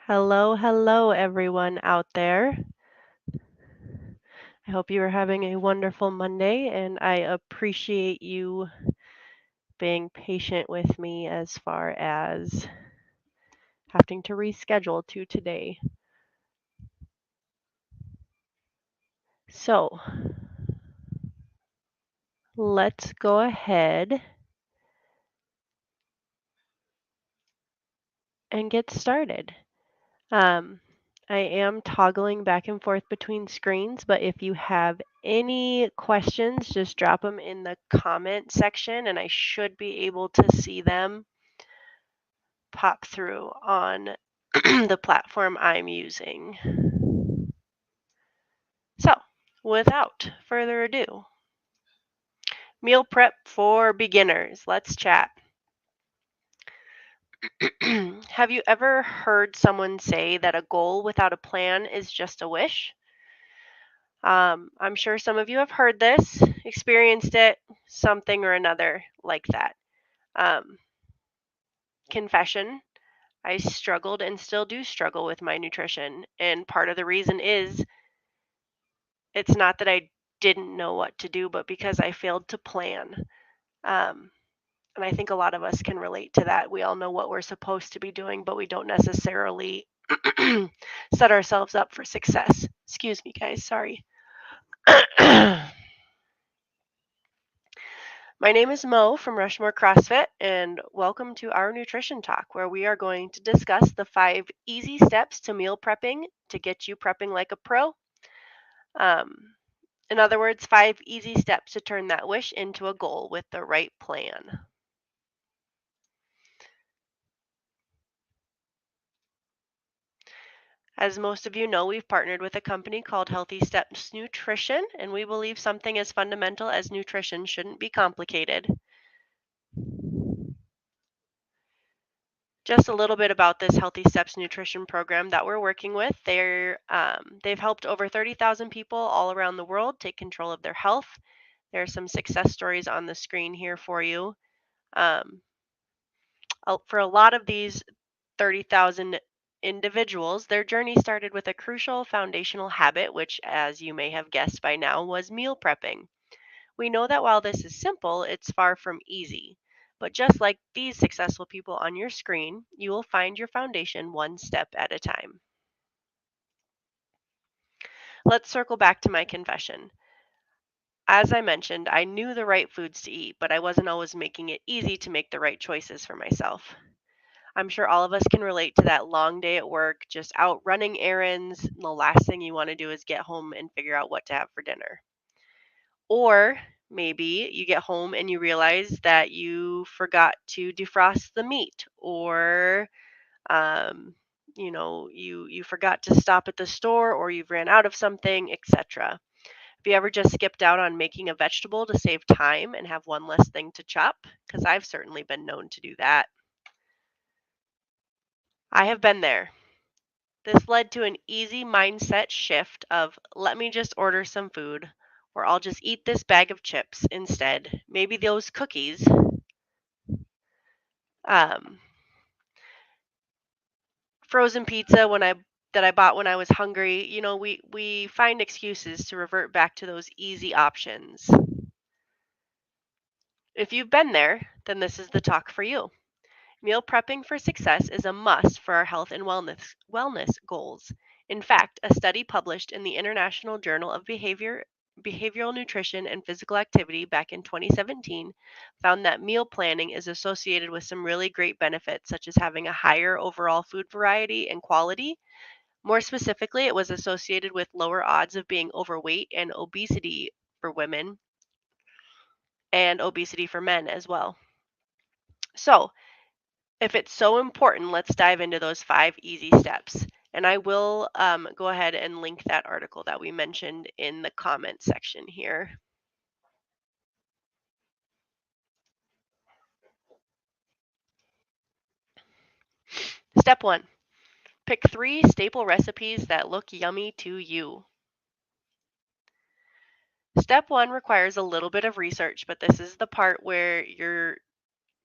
Hello, hello, everyone out there. I hope you are having a wonderful Monday, and I appreciate you being patient with me as far as having to reschedule to today. So, let's go ahead and get started. Um, I am toggling back and forth between screens, but if you have any questions, just drop them in the comment section, and I should be able to see them pop through on the platform I'm using. So, without further ado, meal prep for beginners. Let's chat. Have you ever heard someone say that a goal without a plan is just a wish? I'm sure some of you have heard this, experienced it, something or another like that. Um, Confession, I struggled and still do struggle with my nutrition. And part of the reason is it's not that I didn't know what to do, but because I failed to plan. Um, and I think a lot of us can relate to that. We all know what we're supposed to be doing, but we don't necessarily set ourselves up for success. Excuse me, guys. Sorry. My name is Mo from Rushmore CrossFit, and welcome to our nutrition talk, where we are going to discuss the 5 easy steps to meal prepping to get you prepping like a pro. Um, In other words, 5 easy steps to turn that wish into a goal with the right plan. As most of you know, we've partnered with a company called Healthy Steps Nutrition, and we believe something as fundamental as nutrition shouldn't be complicated. Just a little bit about this Healthy Steps Nutrition program that we're working with. They've helped over 30,000 people all around the world take control of their health. There are some success stories on the screen here for you. Um, for a lot of these 30,000 individuals, their journey started with a crucial foundational habit, which, as you may have guessed by now, was meal prepping. We know that while this is simple, it's far from easy. But just like these successful people on your screen, you will find your foundation one step at a time. Let's circle back to my confession. As I mentioned, I knew the right foods to eat, but I wasn't always making it easy to make the right choices for myself. I'm sure all of us can relate to that long day at work, just out running errands. And the last thing you want to do is get home and figure out what to have for dinner. Or maybe you get home and you realize that you forgot to defrost the meat, or um, you forgot to stop at the store, or you've ran out of something, etc. Have you ever just skipped out on making a vegetable to save time and have one less thing to chop? Because I've certainly been known to do that. I have been there. This led to an easy mindset shift of let me just order some food, or I'll just eat this bag of chips instead. Maybe those cookies. Um, Frozen pizza that I bought when I was hungry. We find excuses to revert back to those easy options. If you've been there, then this is the talk for you. Meal prepping for success is a must for our health and wellness goals. In fact, a study published in the International Journal of Behavioral Nutrition and Physical Activity back in 2017 found that meal planning is associated with some really great benefits, such as having a higher overall food variety and quality. More specifically, it was associated with lower odds of being overweight and obesity for women and obesity for men as well. So, if it's so important, let's dive into those 5 easy steps. And I will go ahead and link that article that we mentioned in the comment section here. Step 1, pick 3 staple recipes that look yummy to you. Step 1 requires a little bit of research, but this is the part where you're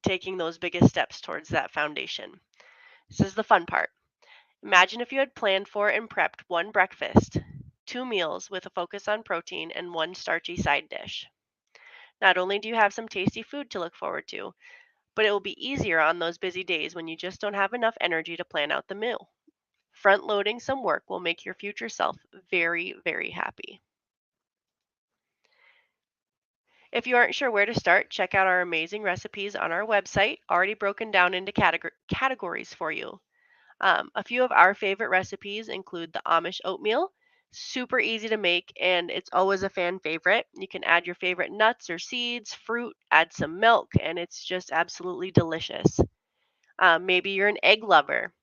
taking those biggest steps towards that foundation. This is the fun part. Imagine if you had planned for and prepped one breakfast, two meals with a focus on protein, and one starchy side dish. Not only do you have some tasty food to look forward to, but it will be easier on those busy days when you just don't have enough energy to plan out the meal. Front loading some work will make your future self very, very happy. If you aren't sure where to start, check out our amazing recipes on our website, already broken down into categories for you. A few of our favorite recipes include the Amish oatmeal, super easy to make, and it's always a fan favorite. You can add your favorite nuts or seeds, fruit, add some milk, and it's just absolutely delicious. Maybe you're an egg lover.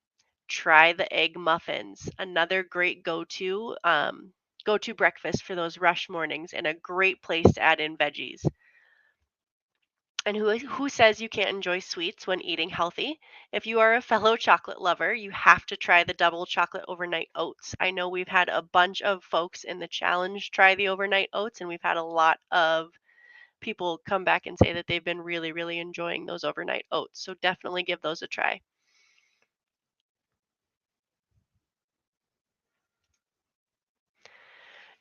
Try the egg muffins, another great go-to breakfast for those rush mornings, and a great place to add in veggies. And who says you can't enjoy sweets when eating healthy? If you are a fellow chocolate lover, you have to try the double chocolate overnight oats. I know we've had a bunch of folks in the challenge try the overnight oats, and we've had a lot of people come back and say that they've been really, really enjoying those overnight oats. So definitely give those a try.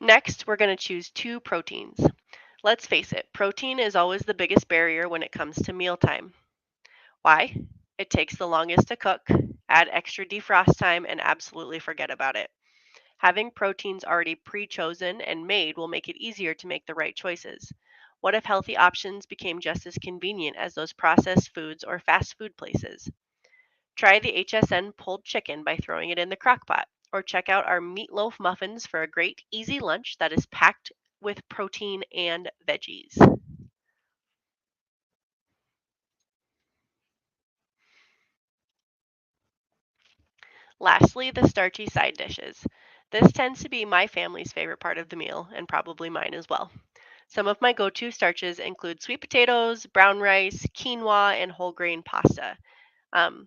Next, we're going to choose two proteins. Let's face it, protein is always the biggest barrier when it comes to mealtime. Why? It takes the longest to cook, add extra defrost time, and absolutely forget about it. Having proteins already pre chosen and made will make it easier to make the right choices. What if healthy options became just as convenient as those processed foods or fast food places? Try the HSN pulled chicken by throwing it in the crock pot, or check out our meatloaf muffins for a great, easy lunch that is packed with protein and veggies. Lastly, the starchy side dishes. This tends to be my family's favorite part of the meal, and probably mine as well. Some of my go to starches include sweet potatoes, brown rice, quinoa, and whole grain pasta. Um,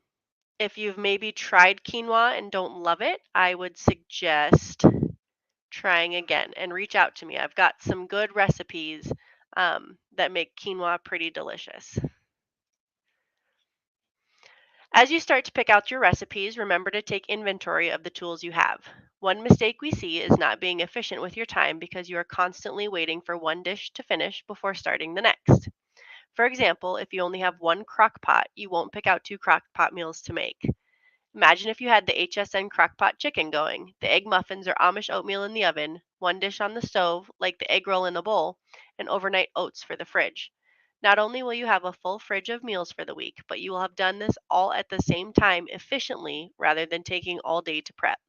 if you've maybe tried quinoa and don't love it, I would suggest trying again and reach out to me. I've got some good recipes that make quinoa pretty delicious. As you start to pick out your recipes, remember to take inventory of the tools you have. One mistake we see is not being efficient with your time because you are constantly waiting for one dish to finish before starting the next. For example, if you only have one crock pot, you won't pick out two crock pot meals to make. Imagine if you had the HSN crockpot chicken going, the egg muffins or Amish oatmeal in the oven, one dish on the stove, like the egg roll in a bowl, and overnight oats for the fridge. Not only will you have a full fridge of meals for the week, but you will have done this all at the same time efficiently rather than taking all day to prep.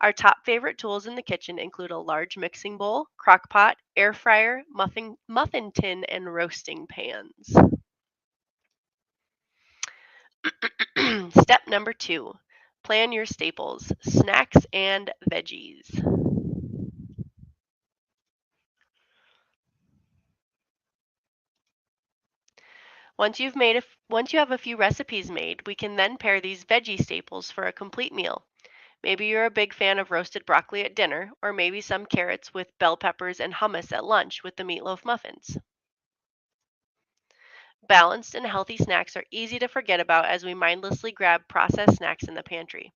Our top favorite tools in the kitchen include a large mixing bowl, crockpot, air fryer, muffin tin, and roasting pans. Step number 2, plan your staples, snacks and veggies. Once you have a few recipes made, we can then pair these veggie staples for a complete meal. Maybe you're a big fan of roasted broccoli at dinner, or maybe some carrots with bell peppers and hummus at lunch with the meatloaf muffins. Balanced and healthy snacks are easy to forget about as we mindlessly grab processed snacks in the pantry.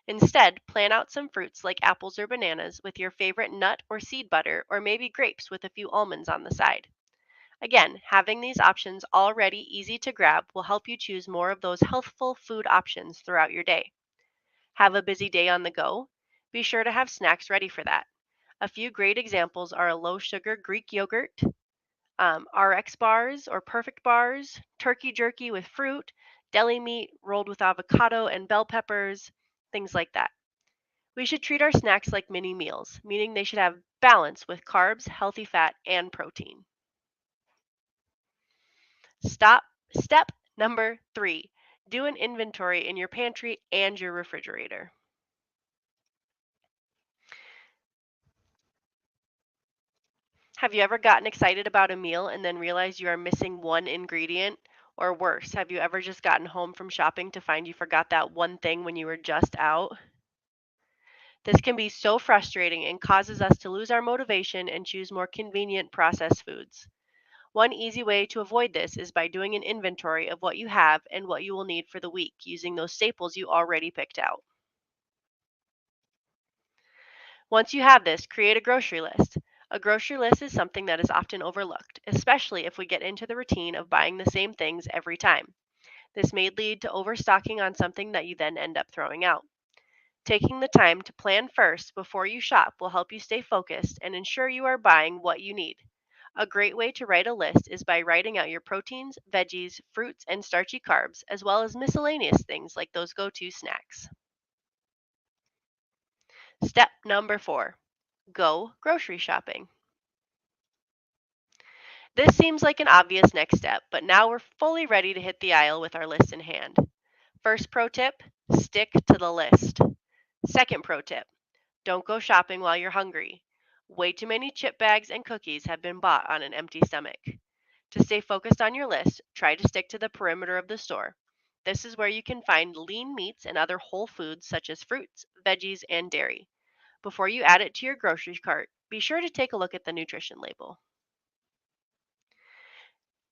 Instead, plan out some fruits like apples or bananas with your favorite nut or seed butter, or maybe grapes with a few almonds on the side. Again, having these options already easy to grab will help you choose more of those healthful food options throughout your day. Have a busy day on the go? Be sure to have snacks ready for that. A few great examples are a low sugar Greek yogurt, RX bars or perfect bars, turkey jerky with fruit, deli meat rolled with avocado and bell peppers, things like that. We should treat our snacks like mini meals, meaning they should have balance with carbs, healthy fat, and protein. Stop. Step number 3, do an inventory in your pantry and your refrigerator. Have you ever gotten excited about a meal and then realized you are missing one ingredient? Or worse, have you ever just gotten home from shopping to find you forgot that one thing when you were just out? This can be so frustrating and causes us to lose our motivation and choose more convenient processed foods. One easy way to avoid this is by doing an inventory of what you have and what you will need for the week using those staples you already picked out. Once you have this, create a grocery list. A grocery list is something that is often overlooked, especially if we get into the routine of buying the same things every time. This may lead to overstocking on something that you then end up throwing out. Taking the time to plan first before you shop will help you stay focused and ensure you are buying what you need. A great way to write a list is by writing out your proteins, veggies, fruits, and starchy carbs, as well as miscellaneous things like those go to snacks. Step number 4, go grocery shopping. This seems like an obvious next step, but now we're fully ready to hit the aisle with our list in hand. First pro tip, stick to the list. Second pro tip, don't go shopping while you're hungry. Way too many chip bags and cookies have been bought on an empty stomach. To stay focused on your list, try to stick to the perimeter of the store. This is where you can find lean meats and other whole foods such as fruits, veggies, and dairy. Before you add it to your grocery cart, be sure to take a look at the nutrition label.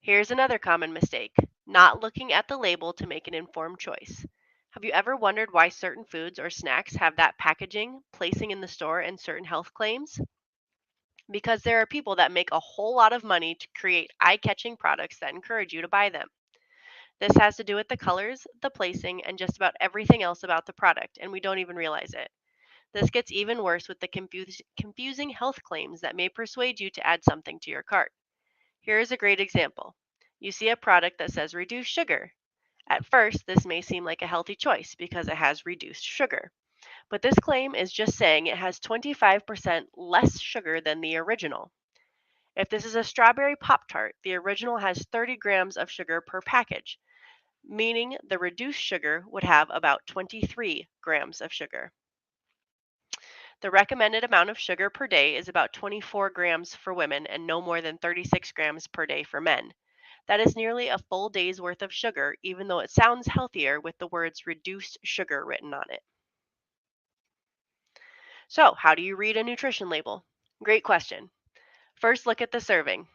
Here's another common mistake, not looking at the label to make an informed choice. Have you ever wondered why certain foods or snacks have that packaging, placing in the store, and certain health claims? Because there are people that make a whole lot of money to create eye catching products that encourage you to buy them. This has to do with the colors, the placing, and just about everything else about the product, and we don't even realize it. This gets even worse with the confusing health claims that may persuade you to add something to your cart. Here is a great example. You see a product that says reduced sugar. At first, this may seem like a healthy choice because it has reduced sugar. But this claim is just saying it has 25% less sugar than the original. If this is a strawberry Pop Tart, the original has 30 grams of sugar per package, meaning the reduced sugar would have about 23 grams of sugar. The recommended amount of sugar per day is about 24 grams for women and no more than 36 grams per day for men. That is nearly a full day's worth of sugar, even though it sounds healthier with the words reduced sugar written on it. So, how do you read a nutrition label? Great question. First, look at the serving.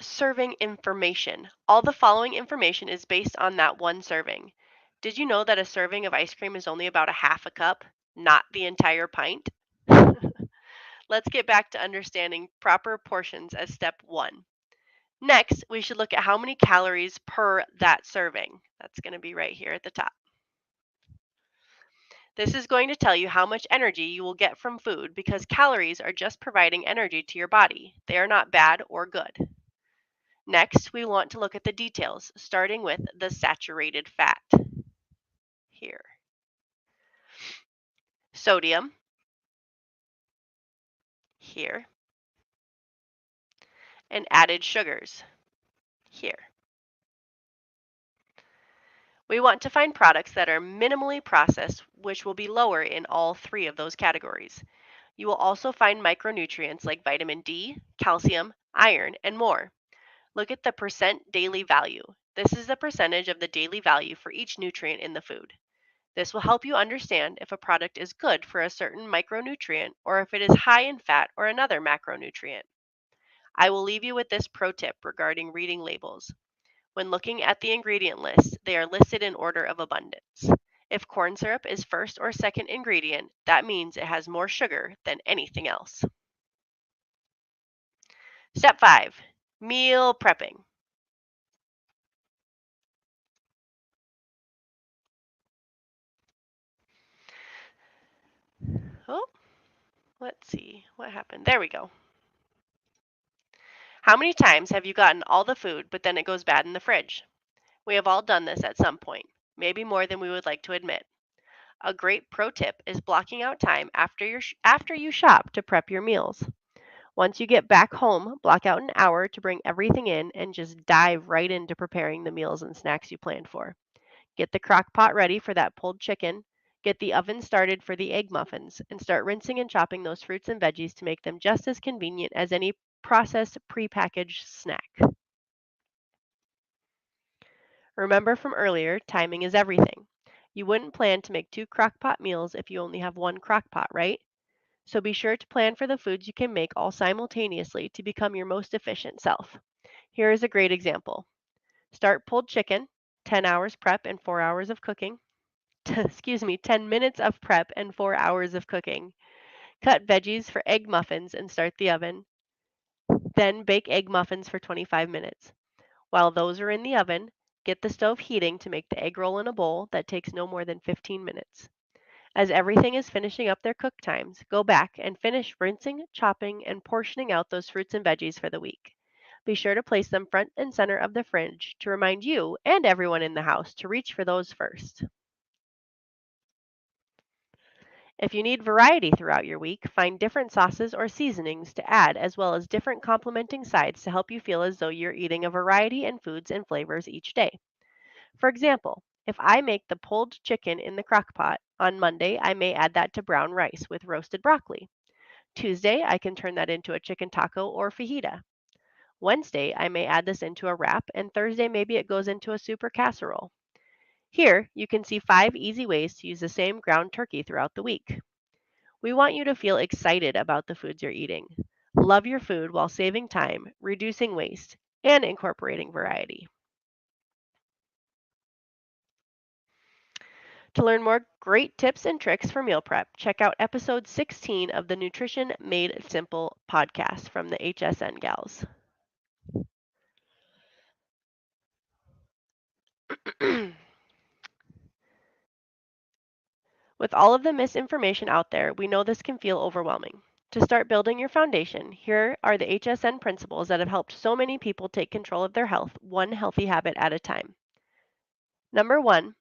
Serving information. All the following information is based on that one serving. Did you know that a serving of ice cream is only about a half a cup, not the entire pint? Let's get back to understanding proper portions as step 1. Next, we should look at how many calories per that serving. That's going to be right here at the top. This is going to tell you how much energy you will get from food because calories are just providing energy to your body. They are not bad or good. Next, we want to look at the details, starting with the saturated fat here. Sodium here, and added sugars here. We want to find products that are minimally processed, which will be lower in all 3 of those categories. You will also find micronutrients like vitamin D, calcium, iron, and more. Look at the percent daily value. This is the percentage of the daily value for each nutrient in the food. This will help you understand if a product is good for a certain micronutrient or if it is high in fat or another macronutrient. I will leave you with this pro tip regarding reading labels. When looking at the ingredient list, they are listed in order of abundance. If corn syrup is first or second ingredient, that means it has more sugar than anything else. Step 5, meal prepping. Oh, let's see what happened. There we go. How many times have you gotten all the food, but then it goes bad in the fridge? We have all done this at some point, maybe more than we would like to admit. A great pro tip is blocking out time after you shop to prep your meals. Once you get back home, block out an hour to bring everything in and just dive right into preparing the meals and snacks you planned for. Get the crock pot ready for that pulled chicken, get the oven started for the egg muffins, and start rinsing and chopping those fruits and veggies to make them just as convenient as any processed prepackaged snack. Remember from earlier, timing is everything. You wouldn't plan to make 2 crock pot meals if you only have 1 crock pot, right? So be sure to plan for the foods you can make all simultaneously to become your most efficient self. Here is a great example. Start pulled chicken, 10 hours prep and 4 hours of cooking. 10 minutes of prep and 4 hours of cooking. Cut veggies for egg muffins and start the oven. Then bake egg muffins for 25 minutes. While those are in the oven, get the stove heating to make the egg roll in a bowl that takes no more than 15 minutes. As everything is finishing up their cook times, go back and finish rinsing, chopping, and portioning out those fruits and veggies for the week. Be sure to place them front and center of the fridge to remind you and everyone in the house to reach for those first. If you need variety throughout your week, find different sauces or seasonings to add, as well as different complementing sides to help you feel as though you're eating a variety in foods and flavors each day. For example, if I make the pulled chicken in the crock pot, on Monday I may add that to brown rice with roasted broccoli. Tuesday, I can turn that into a chicken taco or fajita. Wednesday, I may add this into a wrap, and Thursday, maybe it goes into a soup or casserole. Here, you can see 5 easy ways to use the same ground turkey throughout the week. We want you to feel excited about the foods you're eating. Love your food while saving time, reducing waste, and incorporating variety. To learn more great tips and tricks for meal prep, check out episode 16 of the Nutrition Made Simple podcast from the HSN Gals. With all of the misinformation out there, we know this can feel overwhelming. To start building your foundation, here are the HSN principles that have helped so many people take control of their health, one healthy habit at a time. Number one,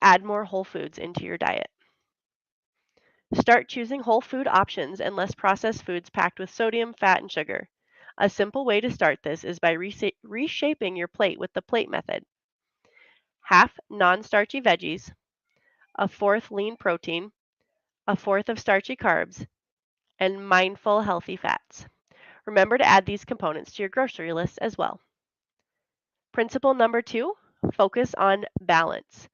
add more whole foods into your diet. Start choosing whole food options and less processed foods packed with sodium, fat, and sugar. A simple way to start this is by reshaping your plate with the plate method. Half non starchy veggies, a fourth lean protein, a fourth of starchy carbs, and mindful healthy fats. Remember to add these components to your grocery list as well. Principle number two, focus on balance.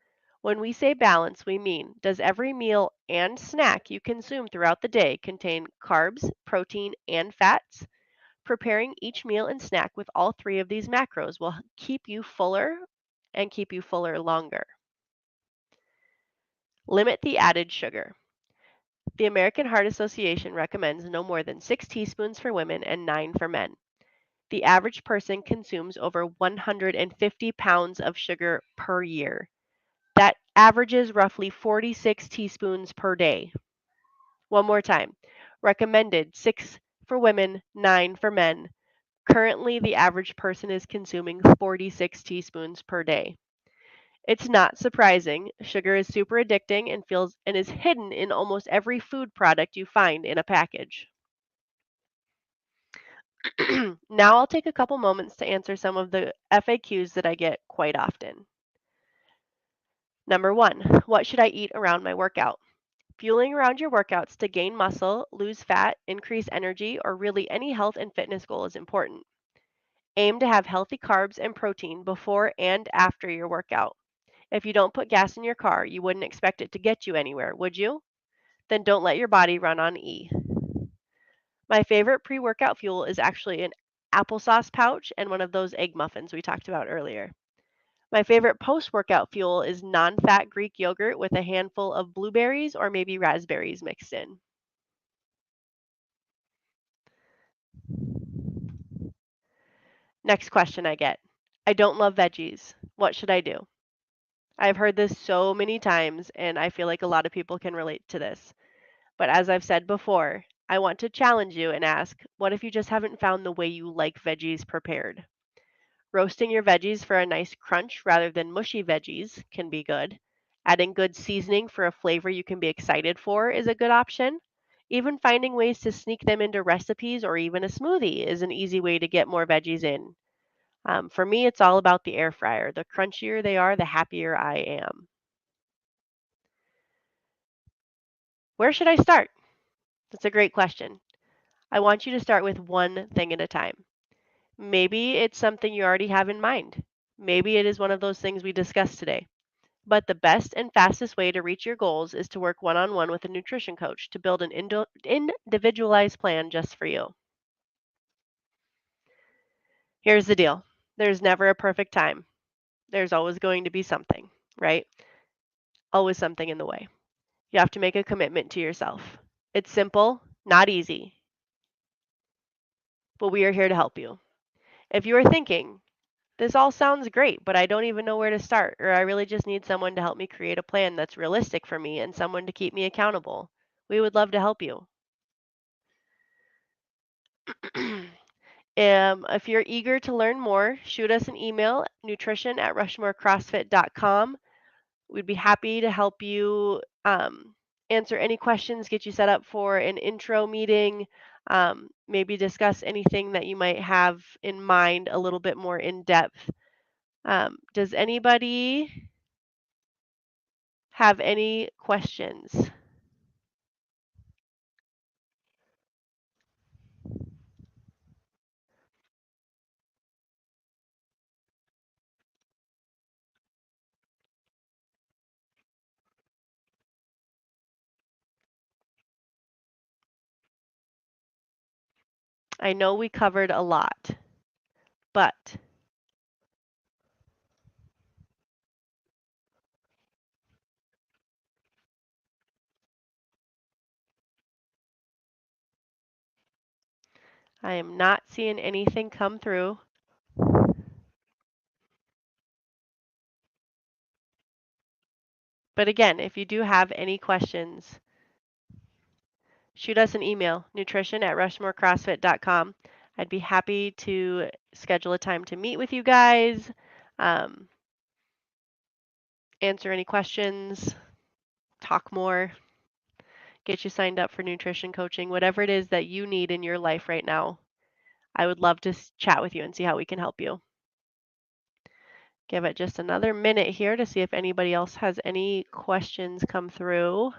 When we say balance, we mean, does every meal and snack you consume throughout the day contain carbs, protein, and fats? Preparing each meal and snack with all three of these macros will keep you fuller and keep you fuller longer. Limit the added sugar. The American Heart Association recommends no more than 6 teaspoons for women and 9 for men. The average person consumes over 150 pounds of sugar per year. That averages roughly 46 teaspoons per day. One more time. Recommended 6 for women, 9 for men. Currently, the average person is consuming 46 teaspoons per day. It's not surprising. Sugar is super addicting and is hidden in almost every food product you find in a package. Now I'll take a couple moments to answer some of the FAQs that I get quite often. Number one, what should I eat around my workout? Fueling around your workouts to gain muscle, lose fat, increase energy, or really any health and fitness goal is important. Aim to have healthy carbs and protein before and after your workout. If you don't put gas in your car, you wouldn't expect it to get you anywhere, would you? Then don't let your body run on E. My favorite pre workout fuel is actually an applesauce pouch and one of those egg muffins we talked about earlier. My favorite post workout fuel is non fat Greek yogurt with a handful of blueberries or maybe raspberries mixed in. Next question I get, I don't love veggies. What should I do? I've heard this so many times, and I feel like a lot of people can relate to this. But as I've said before, I want to challenge you and ask, what if you just haven't found the way you like veggies prepared? Roasting your veggies for a nice crunch rather than mushy veggies can be good. Adding good seasoning for a flavor you can be excited for is a good option. Even finding ways to sneak them into recipes or even a smoothie is an easy way to get more veggies in. For me, it's all about the air fryer. The crunchier they are, the happier I am. Where should I start? That's a great question. I want you to start with one thing at a time. Maybe it's something you already have in mind. Maybe it is one of those things we discussed today. But the best and fastest way to reach your goals is to work one on one with a nutrition coach to build an individualized plan just for you. Here's the deal, there's never a perfect time, there's always going to be something, right? always something in the way. You have to make a commitment to yourself. It's simple, not easy, but we are here to help you. If you are thinking, this all sounds great, but I don't even know where to start, or I really just need someone to help me create a plan that's realistic for me and someone to keep me accountable, we would love to help you. If you're eager to learn more, shoot us an email, nutrition@rushmorecrossfit.com. We'd be happy to help you answer any questions, get you set up for an intro meeting, maybe discuss anything that you might have in mind a little bit more in depth. Does anybody have any questions? I know we covered a lot, but I am not seeing anything come through. But again, if you do have any questions, shoot us an email, nutrition@rushmorecrossfit.com. I'd be happy to schedule a time to meet with you guys, um, answer any questions, talk more, get you signed up for nutrition coaching, whatever it is that you need in your life right now. I would love to chat with you and see how we can help you. Give it just another minute here to see if anybody else has any questions come through.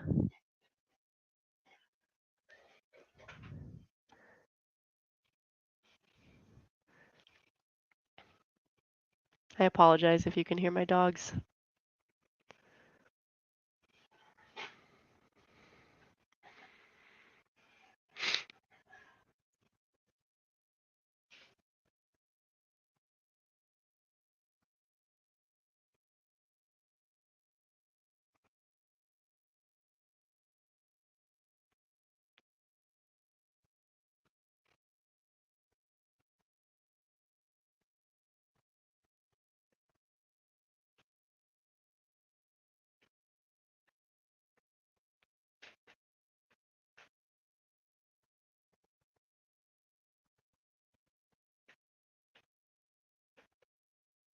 I apologize if you can hear my dogs.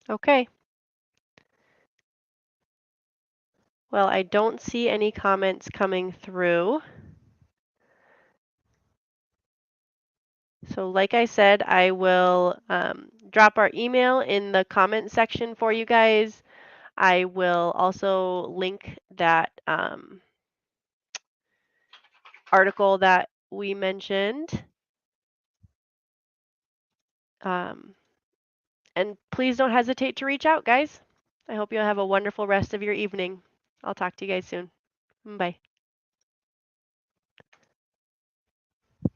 Okay. Well, I don't see any comments coming through. So like I said, I will drop our email in the comment section for you guys. I will also link that article that we mentioned. And please don't hesitate to reach out, guys. I hope you'll have a wonderful rest of your evening. I'll talk to you guys soon. Bye.